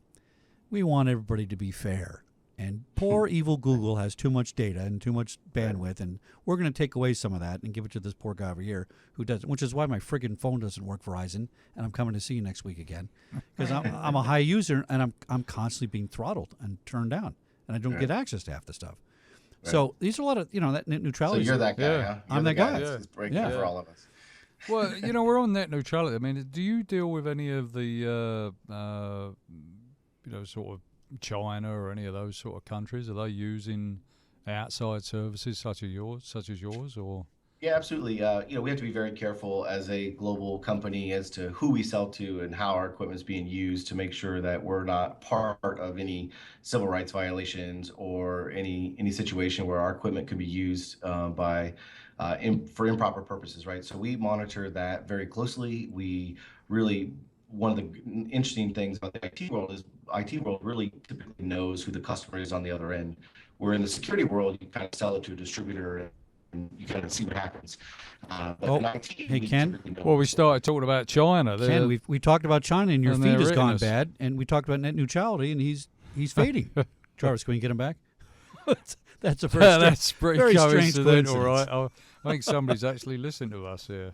we want everybody to be fair. And poor evil Google has too much data and too much bandwidth, and we're going to take away some of that and give it to this poor guy over here who doesn't, which is why my friggin' phone doesn't work, Verizon, and I'm coming to see you next week again. Because I'm a high user, and I'm constantly being throttled and turned down, and I don't get access to half the stuff. Right. So these are a lot of, that net neutrality. So you're that guy, huh? You're I'm that guy. It's breaking for all of us. Well, we're on net neutrality. I mean, do you deal with any of the, sort of China or any of those sort of countries? Are they using outside services such as yours, or? Yeah, absolutely. We have to be very careful as a global company as to who we sell to and how our equipment is being used, to make sure that we're not part of any civil rights violations or any situation where our equipment could be used for improper purposes, right? So we monitor that very closely. One of the interesting things about the IT world is IT world really typically knows who the customer is on the other end. Where in the security world, you kind of sell it to a distributor and you kind of see what happens. But in IT, hey, Ken. Well, we started talking about China. Ken, we talked about China, and your and feed has gone us. bad, and we talked about net neutrality, and he's fading. Jarvis, can we get him back? That's a that's pretty very strange coincidental, coincidence. right? I think somebody's actually listening to us here.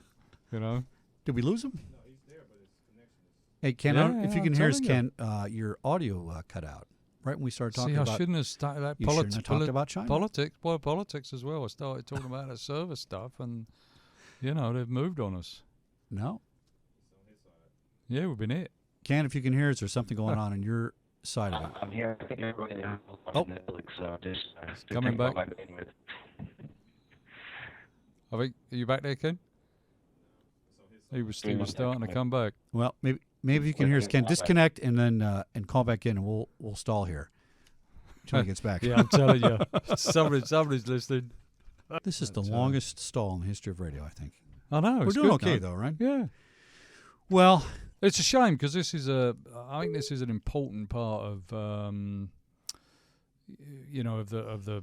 Did we lose him? Hey, Ken, if you can hear us, Ken, your audio cut out right when we started talking about. I shouldn't have started that. You shouldn't have talked about China. Politics as well. I started talking about the service stuff, and they've moved on us. No. Yeah, we've been hit. Ken, if you can hear us, there's something going on your side of it. I'm here. I think everybody on Netflix. Just coming back. Are you back there, Ken? He was starting to come back. Well, maybe you can hear us, Ken. Disconnect and then and call back in, and we'll stall here until he gets back. Yeah, I'm telling you, somebody's listening. This is the longest stall in the history of radio, I think. I know. We're doing okay though, right? Yeah. Well, it's a shame because I think this is an important part of of the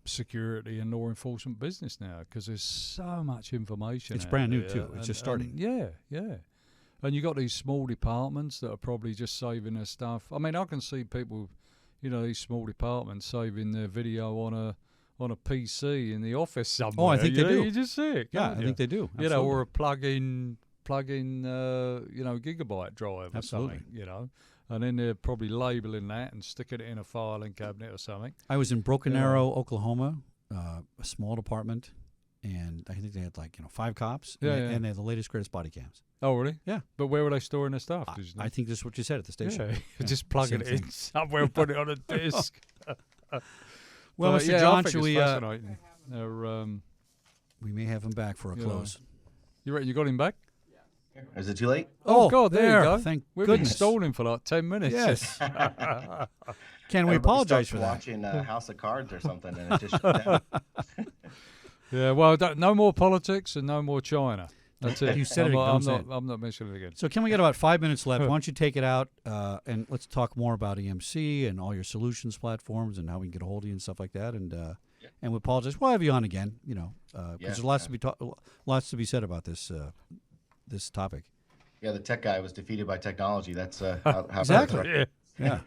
security and law enforcement business now, because there's so much information. It's brand new too. It's just starting. Yeah. And you got these small departments that are probably just saving their stuff. I mean, I can see people, these small departments saving their video on a PC in the office somewhere. Oh, I think they do. You just see it. Yeah, I think they do. Absolutely. Or a plug-in plug in, gigabyte drive or Absolutely. something, and then they're probably labeling that and sticking it in a filing cabinet or something. I was in Broken Arrow, Oklahoma, a small department, and I think they had 5 cops, and they had the latest, greatest body cams. Oh, really? Yeah. But where were they storing their stuff? I think this is what you said at the station. Yeah. Just plug it in somewhere and put it on a disc. Well, Mr. I John, think should it's we? fascinating. We may have him back for a close. You reckon you got him back? Is it too late? Oh, God, there you go. Thank We've been goodness. stalling for like 10 minutes. Yes. Can we Everybody apologize starts for that? watching House of Cards or something, and it just shut down. Yeah, well, no more politics and no more China. That's it. You said it, don't say it. I'm not mentioning it again. So can we get about 5 minutes left? Why don't you take it out and let's talk more about EMC and all your solutions platforms and how we can get a hold of you and stuff like that. And we apologize. We'll have you on again, because there's lots to be said about this this topic. Yeah, the tech guy was defeated by technology. That's how Exactly. Yeah. Yeah.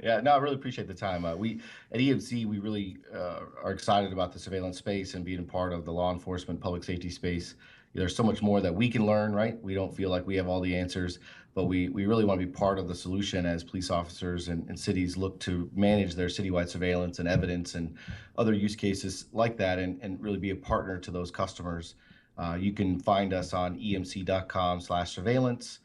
Yeah, no, I really appreciate the time. We at EMC, we really are excited about the surveillance space and being a part of the law enforcement, public safety space. There's so much more that we can learn, right? We don't feel like we have all the answers, but we really want to be part of the solution as police officers and cities look to manage their citywide surveillance and evidence and other use cases like that, and really be a partner to those customers. You can find us on emc.com/surveillance.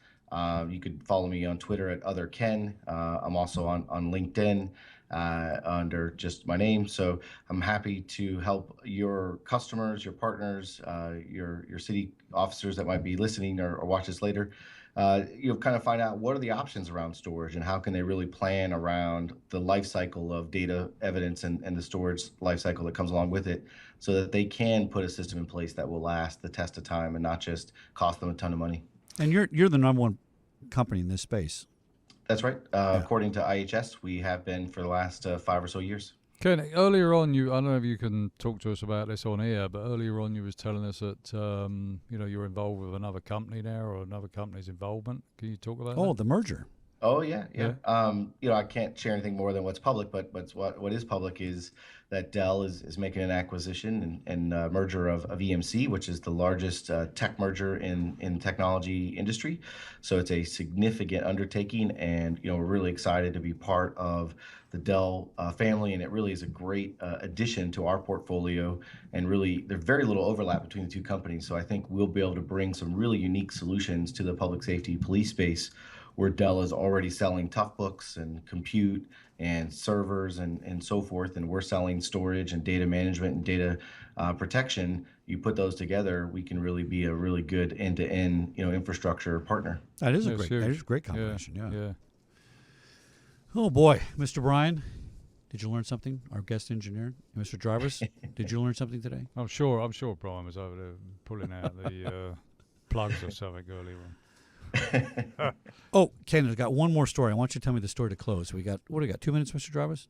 You could follow me on Twitter at otherken. I'm also on LinkedIn under just my name. So I'm happy to help your customers, your partners, your city officers that might be listening or watch this later. Kind of find out what are the options around storage and how can they really plan around the life cycle of data evidence and the storage life cycle that comes along with it, so that they can put a system in place that will last the test of time and not just cost them a ton of money. And you're the number one company in this space. That's right. According to IHS, we have been for the last 5 or so years. Ken, earlier on, I don't know if you can talk to us about this on air, but earlier on you was telling us that you're involved with another company now, or another company's involvement. Can you talk about that? Oh, the merger. Oh yeah. I can't share anything more than what's public, but what is public is that Dell is making an acquisition and merger of EMC, which is the largest tech merger in technology industry. So it's a significant undertaking, and we're really excited to be part of the Dell family, and it really is a great addition to our portfolio. And really, there's very little overlap between the two companies. So I think we'll be able to bring some really unique solutions to the public safety police space, where Dell is already selling Toughbooks and compute and servers and so forth, and we're selling storage and data management and data protection. You put those together, we can really be a really good end-to-end infrastructure partner. That is a great combination. Yeah. Oh boy, Mr. Brian, did you learn something? Our guest engineer, Mr. Jarvis, did you learn something today? I'm sure Brian was over there pulling out the plugs or something earlier on. Oh, Ken, I've got one more story. I want you to tell me the story to close. What do we got? 2 minutes, Mr. Jarvis?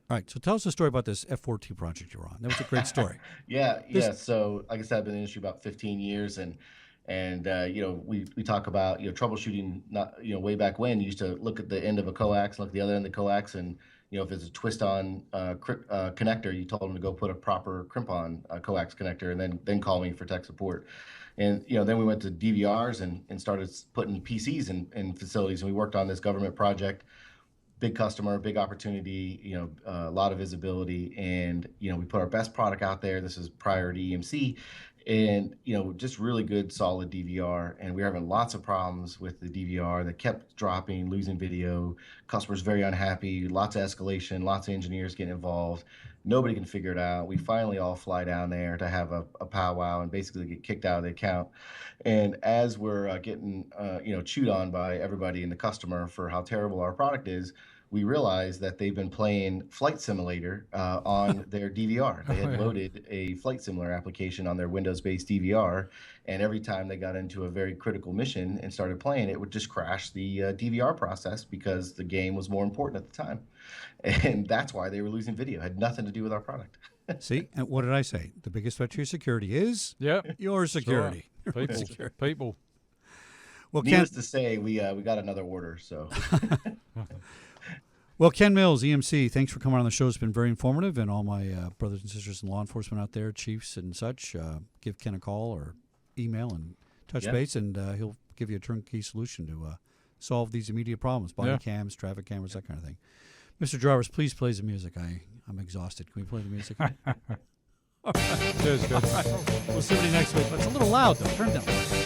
All right, so tell us the story about this F-14 project you're on. That was a great story. Yeah. So, like I said, I've been in the industry about 15 years, and we talk about troubleshooting. Not way back when, you used to look at the end of a coax, look at the other end of the coax, and if there's a twist on connector, you told them to go put a proper crimp on coax connector, and then call me for tech support. And then we went to DVRs and started putting PCs in facilities, and we worked on this government project. Big customer, big opportunity, a lot of visibility, and we put our best product out there. This is prior to EMC, and just really good, solid DVR. And we were having lots of problems with the DVR that kept dropping, losing video. Customers very unhappy. Lots of escalation. Lots of engineers getting involved. Nobody can figure it out. We finally all fly down there to have a powwow and basically get kicked out of the account. And as we're getting chewed on by everybody and the customer for how terrible our product is, we realized that they've been playing Flight Simulator on their DVR. They had loaded a Flight Simulator application on their Windows-based DVR, and every time they got into a very critical mission and started playing, it would just crash the DVR process because the game was more important at the time. And that's why they were losing video. It had nothing to do with our product. See, and what did I say? The biggest threat to your security is your security. People. Well, needless to say, we got another order. So. Well, Ken Mills, EMC, thanks for coming on the show. It's been very informative, and all my brothers and sisters in law enforcement out there, chiefs and such, give Ken a call or email and touch Yeah. base, and he'll give you a turnkey solution to solve these immediate problems: body Yeah. cams, traffic cameras, that kind of thing. Mr. Jarvis, please play the music. I'm exhausted. Can we play the music? Cheers, good. We'll see you next week. But it's a little loud, though. Turn it down.